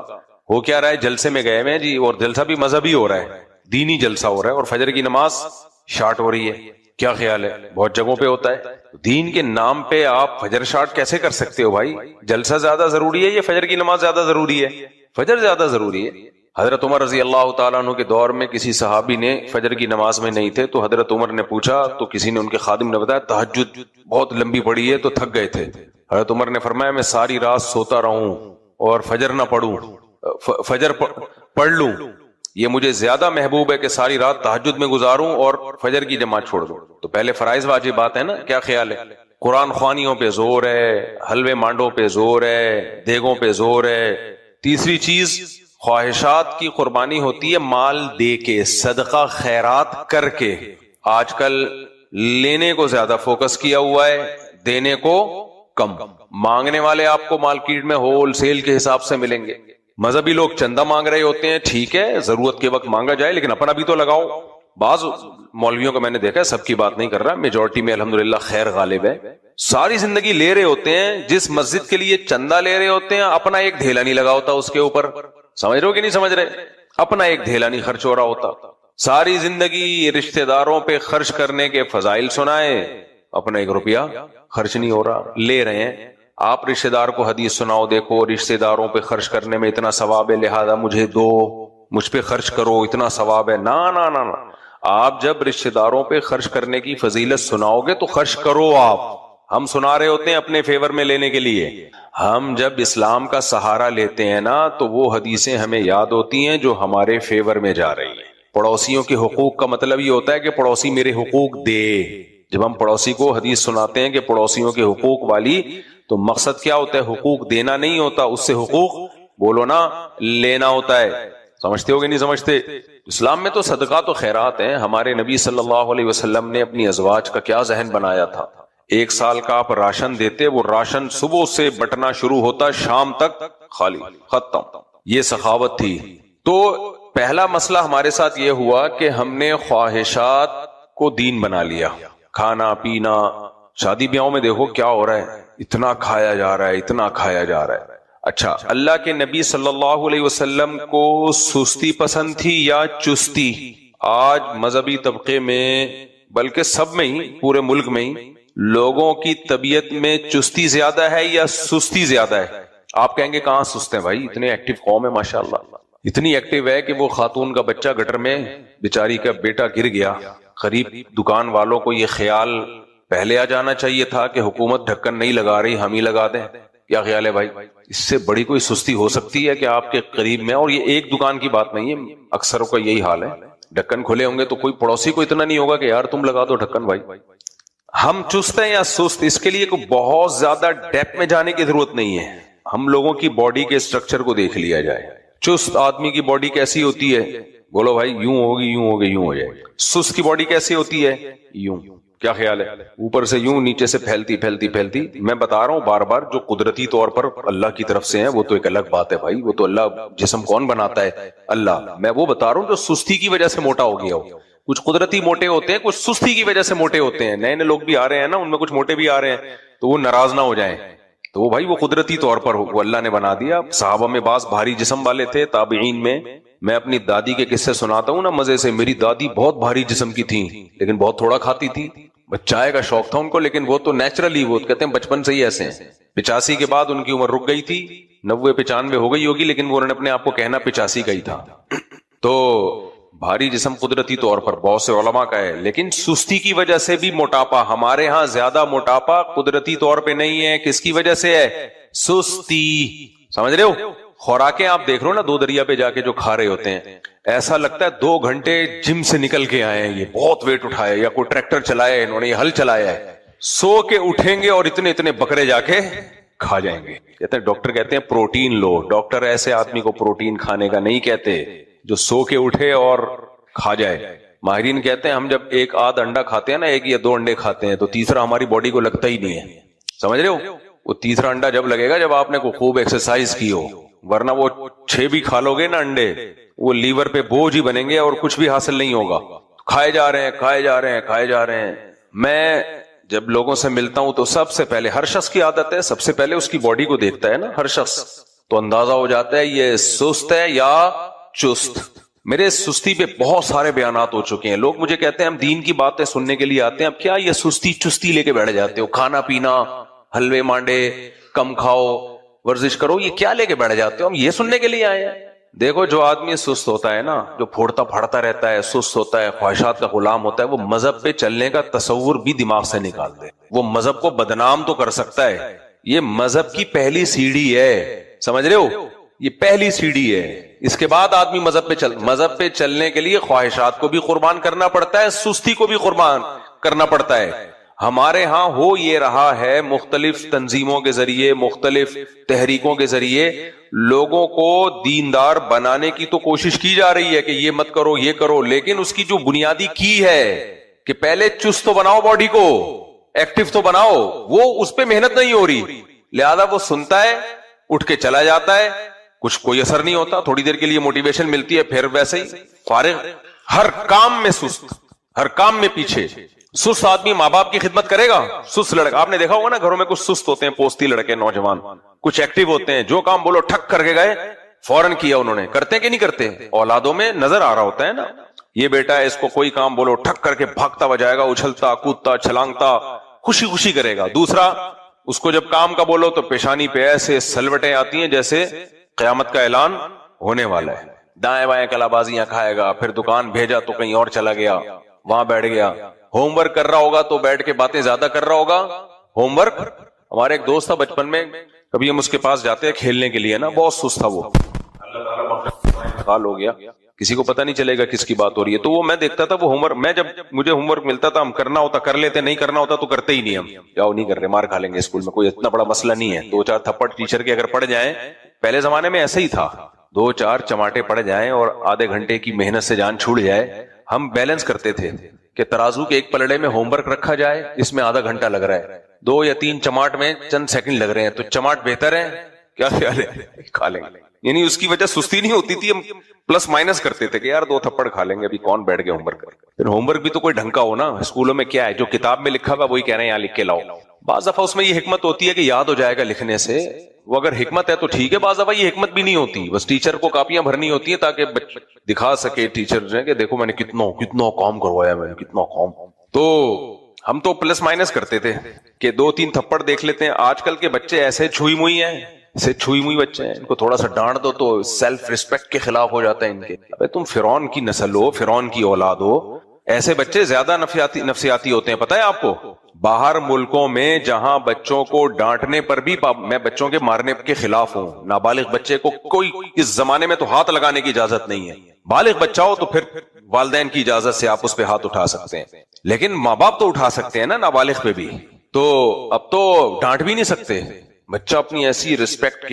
ہو کیا رہا ہے, جلسے میں گئے میں جی, اور جلسہ بھی مذہبی ہو رہا ہے, دینی جلسہ ہو رہا ہے, اور فجر کی نماز شارٹ ہو رہی ہے. کیا خیال ہے؟ بہت جگہوں پہ ہوتا ہے. دین کے نام پہ آپ فجر شارٹ کیسے کر سکتے ہو بھائی؟ جلسہ زیادہ ضروری ہے یا فجر کی نماز زیادہ ضروری ہے؟ فجر زیادہ ضروری ہے. حضرت عمر رضی اللہ تعالیٰ عنہ کے دور میں کسی صحابی نے فجر کی نماز میں نہیں تھے, تو حضرت عمر نے پوچھا, تو کسی نے ان کے خادم نے بتایا تہجد بہت لمبی پڑی ہے تو تھک گئے تھے. حضرت عمر نے فرمایا میں ساری رات سوتا رہوں اور فجر نہ پڑھوں, فجر پڑھ لوں, یہ مجھے زیادہ محبوب ہے کہ ساری رات تہجد میں گزاروں اور فجر کی جماعت چھوڑ دوں. تو پہلے فرائض واجبات ہے نا, کیا خیال ہے؟ قرآن خوانیوں پہ زور ہے, حلوے مانڈوں پہ زور ہے, دیگوں پہ زور ہے. تیسری چیز خواہشات کی قربانی ہوتی ہے مال دے کے, صدقہ خیرات کر کے. آج کل لینے کو زیادہ فوکس کیا ہوا ہے, دینے کو کم. مانگنے والے آپ کو مارکیٹ میں ہول سیل کے حساب سے ملیں گے. مذہبی لوگ چندہ مانگ رہے ہوتے ہیں, ٹھیک ہے ضرورت کے وقت مانگا جائے, لیکن اپنا بھی تو لگاؤ. بعض مولویوں کا میں نے دیکھا ہے, سب کی بات نہیں کر رہا, میجورٹی میں الحمدللہ خیر غالب ہے, ساری زندگی لے رہے ہوتے ہیں, جس مسجد کے لیے چندہ لے رہے ہوتے ہیں اپنا ایک دھیلا نہیں لگا ہوتا اس کے اوپر. سمجھ رہے ہو کہ نہیں سمجھ رہے؟ اپنا ایک دھیلا نہیں خرچ ہو رہا ہوتا. ساری زندگی رشتہ داروں پہ خرچ کرنے کے فضائل سنائے, اپنا 1 روپیہ خرچ نہیں ہو رہا. لے رہے ہیں آپ, رشتہ دار کو حدیث سناؤ, دیکھو رشتہ داروں پہ خرچ کرنے میں اتنا ثواب ہے, لہذا مجھے دو, مجھ پہ خرچ کرو, اتنا ثواب ہے. نا نا نا, آپ جب رشتہ داروں پہ خرچ کرنے کی فضیلت سناؤ گے تو خرچ کرو آپ, ہم سنا رہے ہوتے ہیں اپنے فیور میں لینے کے لیے. ہم جب اسلام کا سہارا لیتے ہیں نا تو وہ حدیثیں ہمیں یاد ہوتی ہیں جو ہمارے فیور میں جا رہی ہیں. پڑوسیوں کے حقوق کا مطلب یہ ہوتا ہے کہ پڑوسی میرے حقوق دے. جب ہم پڑوسی کو حدیث سناتے ہیں کہ پڑوسیوں کے حقوق والی, تو مقصد کیا ہوتا ہے؟ حقوق دینا نہیں ہوتا, اس سے حقوق بولو نا لینا ہوتا ہے. سمجھتے ہو کہ نہیں سمجھتے؟ اسلام میں تو صدقات و خیرات ہیں. ہمارے نبی صلی اللہ علیہ وسلم نے اپنی ازواج کا کیا ذہن بنایا تھا؟ 1 سال کا آپ راشن دیتے, وہ راشن صبح سے بٹنا شروع ہوتا, شام تک خالی, ختم. یہ سخاوت تھی. تو پہلا مسئلہ ہمارے ساتھ یہ ہوا کہ ہم نے خواہشات کو دین بنا لیا. کھانا پینا, شادی بیاہوں میں دیکھو کیا ہو رہا ہے, اتنا کھایا جا رہا ہے, اتنا کھایا جا رہا ہے. اچھا, اللہ کے نبی صلی اللہ علیہ وسلم کو سستی پسند تھی یا چستی؟ آج مذہبی طبقے میں, بلکہ سب میں ہی, پورے ملک میں ہی لوگوں کی طبیعت میں چستی زیادہ ہے یا سستی زیادہ ہے؟ آپ کہیں گے کہاں سست ہیں بھائی, اتنے ایکٹیو قوم ہے ماشاءاللہ. اتنی ایکٹیو ہے کہ وہ خاتون کا بچہ گٹر میں, بیچاری کا بیٹا گر گیا. قریب دکان والوں کو یہ خیال پہلے آ جانا چاہیے تھا کہ حکومت ڈھکن نہیں لگا رہی, ہم ہی لگا دیں. کیا خیال ہے بھائی؟ اس سے بڑی کوئی سستی ہو سکتی ہے کہ آپ کے قریب میں, اور یہ ایک دکان کی بات نہیں ہے, اکثروں کا یہی حال ہے. ڈھکن کھلے ہوں گے تو کوئی پڑوسی کو اتنا نہیں ہوگا کہ یار تم لگا دو ڈھکن بھائی. ہم چست ہیں یا سست, اس کے لیے کوئی بہت زیادہ ڈیپتھ میں جانے کی ضرورت نہیں ہے. ہم لوگوں کی باڈی کے اسٹرکچر کو دیکھ لیا جائے. چست آدمی کی باڈی کیسی ہوتی ہے؟ بولو بھائی, یوں ہوگی, یوں ہوگی, یوں ہو جائے. سست کی باڈی کیسی ہوتی ہے؟ یوں. کیا خیال ہے؟ اوپر سے یوں, نیچے سے پھیلتی پھیلتی پھیلتی. میں بتا رہا ہوں بار بار, جو قدرتی طور پر اللہ کی طرف سے ہیں وہ تو ایک الگ بات ہے بھائی, وہ تو اللہ, جسم کون بناتا ہے؟ اللہ. میں وہ بتا رہا ہوں جو سستی کی وجہ سے موٹا ہو گیا ہو. کچھ قدرتی موٹے ہوتے ہیں, کچھ سستی کی وجہ سے موٹے ہوتے ہیں. نئے نئے لوگ بھی آ رہے ہیں نا, ان میں کچھ موٹے بھی آ رہے ہیں, تو وہ ناراض نہ ہو جائیں. تو وہ بھائی وہ قدرتی طور پر وہ اللہ نے بنا دیا. صحابہ میں بعض بھاری جسم والے تھے, تابعین میں اپنی دادی کے قصے سناتا ہوں نا مزے سے. میری دادی بہت بھاری جسم کی تھی لیکن بہت تھوڑا کھاتی تھی. چائے کا شوق تھا ان کو, لیکن وہ تو نیچرلی, وہ کہتے ہیں بچپن سے ہی ایسے ہیں. 85 کے بعد ان کی عمر رک گئی تھی, 90-95 ہو گئی ہوگی, لیکن وہ انہوں نے اپنے آپ کو کہنا 85 کا ہی تھا. تو بھاری جسم قدرتی طور پر بہت سے علماء کا ہے, لیکن سستی کی وجہ سے بھی موٹاپا. ہمارے ہاں زیادہ موٹاپا قدرتی طور پہ نہیں ہے. کس کی وجہ سے ہے؟ سستی. سمجھ رہے ہو؟ خوراکیں آپ دیکھ رہے ہو نا, 2 دریا پہ جا کے جو کھا رہے ہوتے ہیں, ایسا لگتا ہے 2 گھنٹے جم سے نکل کے آئے ہیں, یہ بہت ویٹ اٹھایا, یا کوئی ٹریکٹر چلایا انہوں نے, یہ ہل چلایا ہے. سو کے اٹھیں گے اور اتنے اتنے بکرے جا کے کھا جائیں گے. کہتے ہیں ڈاکٹر کہتے ہیں پروٹین لو. ڈاکٹر ایسے آدمی کو پروٹین کھانے کا نہیں کہتے جو سو کے اٹھے اور کھا جائے. ماہرین کہتے ہیں ہم جب 1 آدھ انڈا کھاتے ہیں نا, 1 یا 2 انڈے کھاتے ہیں, تو تیسرا ہماری باڈی کو لگتا ہی نہیں ہے. سمجھ رہے ہو؟ وہ تیسرا انڈا جب لگے گا جب آپ نے کوئی خوب ایکسرسائز کی ہو, ورنہ وہ 6 بھی کھا لو گے نا انڈے, وہ لیور پہ بوجھ ہی بنیں گے اور کچھ بھی حاصل نہیں ہوگا. کھائے جا رہے ہیں, کھائے جا رہے ہیں, کھائے جا رہے ہیں. میں جب لوگوں سے ملتا ہوں تو سب سے پہلے, ہر شخص کی عادت ہے, سب سے پہلے اس کی باڈی کو دیکھتا ہے نا ہر شخص, تو اندازہ ہو جاتا ہے یہ سست ہے یا چست. میرے سستی پہ بہت سارے بیانات ہو چکے ہیں. لوگ مجھے کہتے ہیں ہم دین کی باتیں سننے کے لیے آتے ہیں, اب کیا یہ سستی چستی لے کے بیٹھ جاتے ہو؟ کھانا پینا, حلوے مانڈے, کم کھاؤ, ورزش کرو, یہ کیا لے کے بیٹھ جاتے ہو؟ ہم یہ سننے کے لیے آئے ہیں. دیکھو جو آدمی سست ہوتا ہے نا, جو پھوڑتا پھاڑتا رہتا ہے, سست ہوتا ہے, خواہشات کا غلام ہوتا ہے, وہ مذہب پہ چلنے کا تصور بھی دماغ سے نکال دے. وہ مذہب کو بدنام تو کر سکتا ہے, یہ مذہب کی پہلی سیڑھی ہے. سمجھ رہے ہو؟ یہ پہلی سیڑھی ہے. اس کے بعد آدمی مذہب پہ چلنے کے لیے خواہشات کو بھی قربان کرنا پڑتا ہے, سستی کو بھی قربان کرنا پڑتا ہے. ہمارے ہاں ہو یہ رہا ہے, مختلف تنظیموں کے ذریعے, مختلف تحریکوں کے ذریعے لوگوں کو دیندار بنانے کی تو کوشش کی جا رہی ہے کہ یہ مت کرو, یہ کرو, لیکن اس کی جو بنیادی کی ہے کہ پہلے چست تو بناؤ, باڈی کو ایکٹیو تو بناؤ, وہ اس پہ محنت نہیں ہو رہی. لہذا وہ سنتا ہے, اٹھ کے چلا جاتا ہے, کچھ کوئی اثر نہیں ہوتا, تھوڑی دیر کے لیے موٹیویشن ملتی ہے, پھر ویسے ہی فارغ. ہر کام میں سست, ہر کام میں پیچھے. سست آدمی ماں باپ کی خدمت کرے گا؟ سست لڑکا, آپ نے دیکھا ہوگا نا گھروں میں کچھ سست ہوتے ہیں, پوستی لڑکے, نوجوان, کچھ ایکٹیو ہوتے ہیں, جو کام بولو ٹھک کر کے گئے, فوراً کیا انہوں نے. کرتے کہ نہیں کرتے؟ اولادوں میں نظر آ رہا ہوتا ہے نا, یہ بیٹا ہے, اس کو کوئی کام بولو ٹھک کر کے بھاگتا بجائے گا, اچھلتا کودتا چھلانگتا, خوشی خوشی کرے گا. دوسرا, اس کو جب کام کا بولو تو پیشانی پہ ایسے سلوٹیں آتی ہیں جیسے قیامت کا اعلان ہونے والا ہے. دائیں بائیں کلا بازیاں کھائے گا, پھر دکان بھیجا تو کہیں اور چلا گیا, وہاں بیٹھ گیا. ہوم ورک کر رہا ہوگا تو بیٹھ کے باتیں زیادہ کر رہا ہوگا, ہوم ورک. ہمارے ایک دوست تھا بچپن میں, کبھی ہم اس کے پاس جاتے ہیں کھیلنے کے لیے نا, بہت سست تھا وہ, ہو گیا, کسی کو پتہ نہیں چلے گا کس کی بات ہو رہی ہے. تو وہ میں دیکھتا تھا وہ ہوم ورک, میں جب مجھے ہوم ورک ملتا تھا, ہم کرنا ہوتا کر لیتے, نہیں کرنا ہوتا تو کرتے ہی نہیں. ہم جاؤ نہیں کر رہے, مار کھا لیں گے اسکول میں, کوئی اتنا بڑا مسئلہ نہیں ہے. 2-4 تھپڑ ٹیچر کے اگر پڑ جائیں, پہلے زمانے میں ایسا ہی تھا, 2-4 چماٹے پڑ جائیں اور آدھے گھنٹے کی محنت سے جان چھوٹ جائے. ہم بیلنس کرتے تھے کہ ترازو کے ایک پلڑے میں ہوم ورک رکھا جائے, اس میں آدھا گھنٹہ لگ رہا ہے, 2 یا 3 چماٹ میں چند سیکنڈ لگ رہے ہیں, تو چماٹ بہتر ہے, کیا خیال ہے, کھا لیں گے. یعنی اس کی وجہ سستی نہیں ہوتی تھی, ہم پلس مائنس کرتے تھے کہ یار 2 تھپڑ کھا لیں گے, ابھی کون بیٹھ گئے ہوم ورک کر. پھر ہوم ورک بھی تو کوئی ڈھنگ کا ہو نا. اسکولوں میں کیا ہے, جو کتاب میں لکھا ہوا وہی کہہ رہے ہیں یہاں لکھ کے لاؤ. بعض دفعہ اس میں یہ حکمت ہوتی ہے کہ یاد ہو جائے گا لکھنے سے, وہ اگر حکمت ہے تو ٹھیک ہے. بعض دفعہ یہ حکمت بھی نہیں ہوتی, بس ٹیچر کو کاپیاں بھرنی ہوتی ہیں تاکہ دکھا سکے ٹیچر جو ہے کہ دیکھو میں نے کتنا کام کروایا, میں نے کتنا کام. تو ہم تو پلس مائنس کرتے تھے کہ 2-3 تھپڑ دیکھ لیتے ہیں. آج کل کے بچے ایسے چھوئی موئی ہیں, ایسے چھوئی موئی بچے ہیں, ان کو تھوڑا سا ڈانٹ دو تو سیلف ریسپیکٹ کے خلاف ہو جاتا ہے ان کے. ابے تم فرعون کی نسل ہو, فرعون کی اولاد ہو. ایسے بچے زیادہ نفسیاتی ہوتے ہیں, پتہ ہے آپ کو. باہر ملکوں میں جہاں بچوں کو ڈانٹنے پر بھی, میں بچوں کے مارنے کے خلاف ہوں, نابالغ بچے کو کوئی اس زمانے میں تو ہاتھ لگانے کی اجازت نہیں ہے. بالغ بچہ ہو تو پھر والدین کی اجازت سے آپ اس پہ ہاتھ اٹھا سکتے ہیں, لیکن ماں باپ تو اٹھا سکتے ہیں نا نابالغ پہ بھی. تو اب تو ڈانٹ بھی نہیں سکتے, بچہ اپنی ایسی رسپیکٹ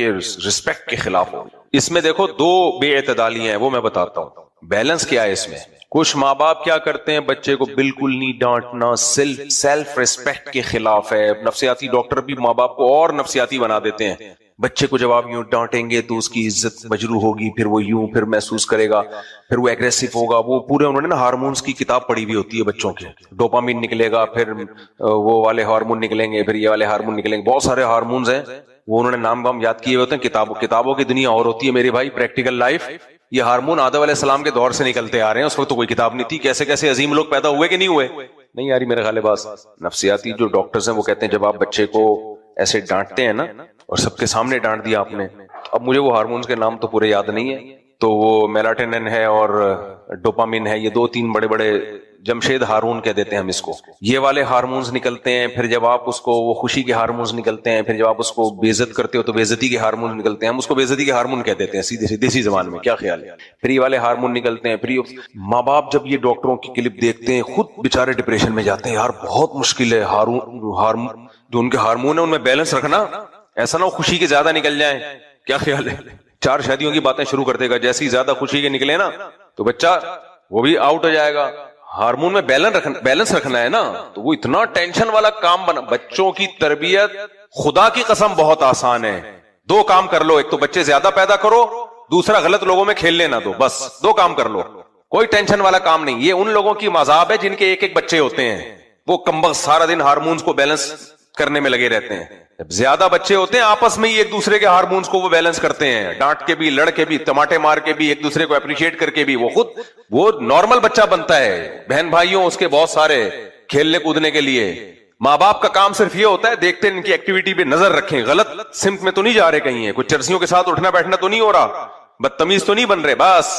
کے خلاف ہو. اس میں دیکھو 2 بے اعتدالی ہیں, وہ میں بتاتا ہوں. بیلنس کیا ہے اس میں. کچھ ماں باپ کیا کرتے ہیں, بچے کو بالکل نہیں ڈانٹنا, سیلف ریسپیکٹ کے خلاف ہے. نفسیاتی ڈاکٹر بھی ماں باپ کو اور نفسیاتی بنا دیتے ہیں. بچے کو جب آپ یوں ڈانٹیں گے تو اس کی عزت مجروح ہوگی, پھر وہ یوں پھر محسوس کرے گا, پھر وہ ایگریسو ہوگا. وہ پورے انہوں نے نا ہارمونز کی کتاب پڑھی ہوئی ہوتی ہے بچوں کے. ڈوپامین نکلے گا, پھر وہ والے ہارمون نکلیں گے, پھر یہ والے ہارمون نکلیں گے. بہت سارے ہارمونز ہیں, وہ انہوں نے نام یاد کیے ہوتے ہیں. کتابوں کی دنیا اور ہوتی ہے میرے بھائی, پریکٹیکل لائف. یہ ہارمون آدم علیہ السلام کے دور سے نکلتے آ رہے ہیں, اس وقت تو کوئی کتاب نہیں تھی. کیسے کیسے عظیم لوگ پیدا ہوئے کہ نہیں ہوئے, نہیں یاری میرے خیال بات. نفسیاتی جو ڈاکٹرز ہیں وہ کہتے ہیں جب آپ بچے کو ایسے ڈانٹتے ہیں نا, اور سب کے سامنے ڈانٹ دیا آپ نے, اب مجھے وہ ہارمونز کے نام تو پورے یاد نہیں ہے, تو وہ میلاٹونن ہے اور ڈوپامین ہے, یہ 2-3 بڑے بڑے جمشید ہارمون کہہ دیتے ہیں ہم اس کو. یہ والے ہارمونز نکلتے ہیں. پھر جب آپ اس کو, وہ خوشی کے ہارمونز نکلتے ہیں. پھر جب آپ اس کو بے عزت کرتے ہو تو بے عزتی کے ہارمون نکلتے ہیں, ہم اس کو بے عزتی کے ہارمون کہہ دیتے ہیں سیدھی دیسی زبان میں. کیا خیال ہے. پھر یہ والے ہارمون نکلتے ہیں. پھر ماں باپ جب یہ ڈاکٹروں کی کلپ دیکھتے ہیں خود بیچارے ڈپریشن میں جاتے ہیں, یار بہت مشکل ہے ہارمون جو ان کے ہارمون ہیں ان میں بیلنس رکھنا, ایسا نہ ہو خوشی کے زیادہ نکل جائیں. کیا خیال ہے. 4 شادیوں کی باتیں شروع کر دے گا, جیسی زیادہ خوشی کے نکلے نا تو بچہ وہ بھی آؤٹ ہو جائے گا. ہارمون میں بیلنس رکھنا ہے نا, تو وہ اتنا ٹینشن والا کام بنا. بچوں کی تربیت خدا کی قسم بہت آسان ہے. 2 کام کر لو, ایک تو بچے زیادہ پیدا کرو, دوسرا غلط لوگوں میں کھیل لینا دو, بس 2 کام کر لو. کوئی ٹینشن والا کام نہیں. یہ ان لوگوں کی مذاہب ہے جن کے 1-1 بچے ہوتے ہیں, وہ کمبخت سارا دن ہارمونز کو بیلنس کرنے میں لگے رہتے ہیں. جب زیادہ بچے ہوتے ہیں آپس میں ہی ایک دوسرے کے ہارمونز کو وہ بیلنس کرتے ہیں, ڈانٹ کے بھی, لڑ کے بھی, ٹماٹے مار کے بھی, ایک دوسرے کو اپریشیٹ کر کے بھی. وہ نارمل بچہ بنتا ہے. بہن بھائیوں اس کے بہت سارے کھیلنے کودنے کے لیے. ماں باپ کا کام صرف یہ ہوتا ہے دیکھتے ہیں ان کی ایکٹیویٹی پہ نظر رکھیں, غلط سمت میں تو نہیں جا رہے کہیں, ہیں کچھ چرسیوں کے ساتھ اٹھنا بیٹھنا تو نہیں ہو رہا, بدتمیز تو نہیں بن رہے. بس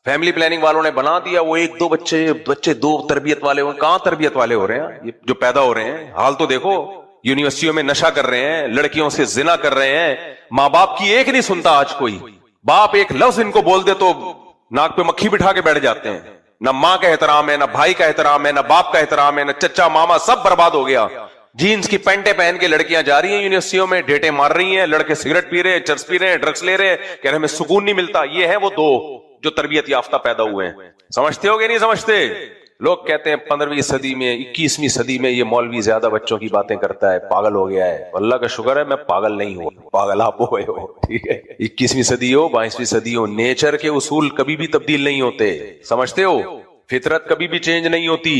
فیملی پلاننگ والوں نے بنا دیا وہ 1-2 بچے 2 تربیت والے ہو. کہاں تربیت والے ہو رہے ہیں جو پیدا ہو رہے ہیں. حال تو دیکھو, یونیورسٹیوں میں نشہ کر رہے ہیں, لڑکیوں سے زنا کر رہے ہیں. ماں باپ کی ایک نہیں سنتا آج کوئی. باپ ایک لفظ ان کو بول دے تو ناک پہ مکھی بٹھا کے بیٹھ جاتے ہیں. نہ ماں کا احترام ہے, نہ بھائی کا احترام ہے, نہ باپ کا احترام ہے, نہ چچا ماما, سب برباد ہو گیا. جینز کی پینٹیں پہن کے لڑکیاں جا رہی ہیں یونیورسٹیوں میں, ڈیٹیں مار رہی ہیں, لڑکے سگریٹ پی رہے ہیں, چرس پی رہے ہیں, ڈرگس لے رہے ہیں, کہہ رہے ہمیں سکون نہیں ملتا. یہ ہے وہ 2 جو تربیت یافتہ پیدا ہوئے ہیں. سمجھتے ہو کہ نہیں سمجھتے. لوگ کہتے ہیں 15ویں صدی میں 21ویں صدی میں یہ مولوی زیادہ بچوں کی باتیں کرتا ہے, پاگل ہو گیا ہے. اللہ کا شکر ہے میں پاگل نہیں ہوں, پاگل آپ ہوئے ہو. ٹھیک ہے, 21ویں صدی ہو 22ویں صدی ہو, نیچر کے اصول کبھی بھی تبدیل نہیں ہوتے. سمجھتے ہو, فطرت کبھی بھی چینج نہیں ہوتی.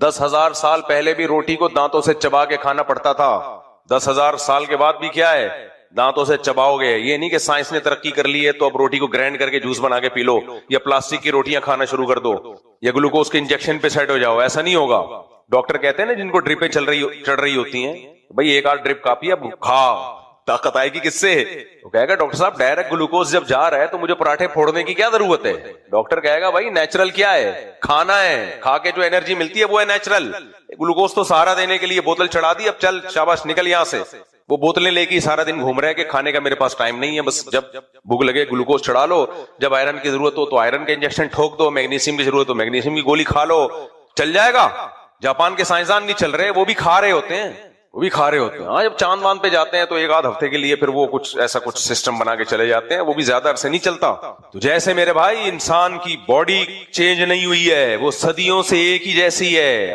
10,000 سال پہلے بھی روٹی کو دانتوں سے چبا کے کھانا پڑتا تھا. 10,000 سال کے بعد بھی کیا ہے, دانتوں سے چباؤ گے. یہ نہیں کہ سائنس نے ترقی کر لی ہے تو اب روٹی کو گرائنڈ کر کے جوس بنا کے پی لو, یا پلاسٹک کی روٹیاں کھانا شروع کر دو, یا گلوکوز کے انجیکشن پہ سیٹ ہو جاؤ. ایسا نہیں ہوگا. ڈاکٹر کہتے ہیں نا جن کو ڈرپیں چڑھ رہی ہوتی ہیں, بھائی 1 آدھ ڈرپ کافی, اب کھا طاقت آئے گی کس سے؟ وہ کہے گا ڈاکٹر صاحب ڈائریکٹ گلوکوز جب جا رہا ہے تو مجھے پراٹھے پھوڑنے کی کیا ضرورت ہے؟ ڈاکٹر کہے گا بھائی نیچرل کیا ہے؟ کھانا ہے، کھا کے جو انرجی ملتی ہے وہ ہے نیچرل. گلوکوز تو سہارا دینے کے لیے بوتل چڑھا دی، اب چل شاباش نکل یہاں سے. وہ بوتلیں لے کے سارا دن گھوم رہے کہ کھانے کا میرے پاس ٹائم نہیں ہے، بس جب بھوک لگے گلوکوز چڑھا لو، جب آئرن کی ضرورت ہو تو آئرن کا انجیکشن ٹھوک دو، میگنیشیم کی ضرورت ہو میگنیشیم کی گولی کھا لو، چل جائے گا. جاپان کے سائنسدان نہیں چل رہے، وہ بھی کھا رہے ہوتے ہیں، وہ بھی کھا رہے ہوتے ہیں. ہاں جب چاند واند پہ جاتے ہیں تو ایک آدھ ہفتے کے لیے پھر وہ کچھ ایسا کچھ سسٹم بنا کے چلے جاتے ہیں، وہ بھی زیادہ عرصے نہیں چلتا. تو جیسے میرے بھائی انسان کی باڈی چینج نہیں ہوئی ہے، وہ صدیوں سے ایک ہی جیسی ہے.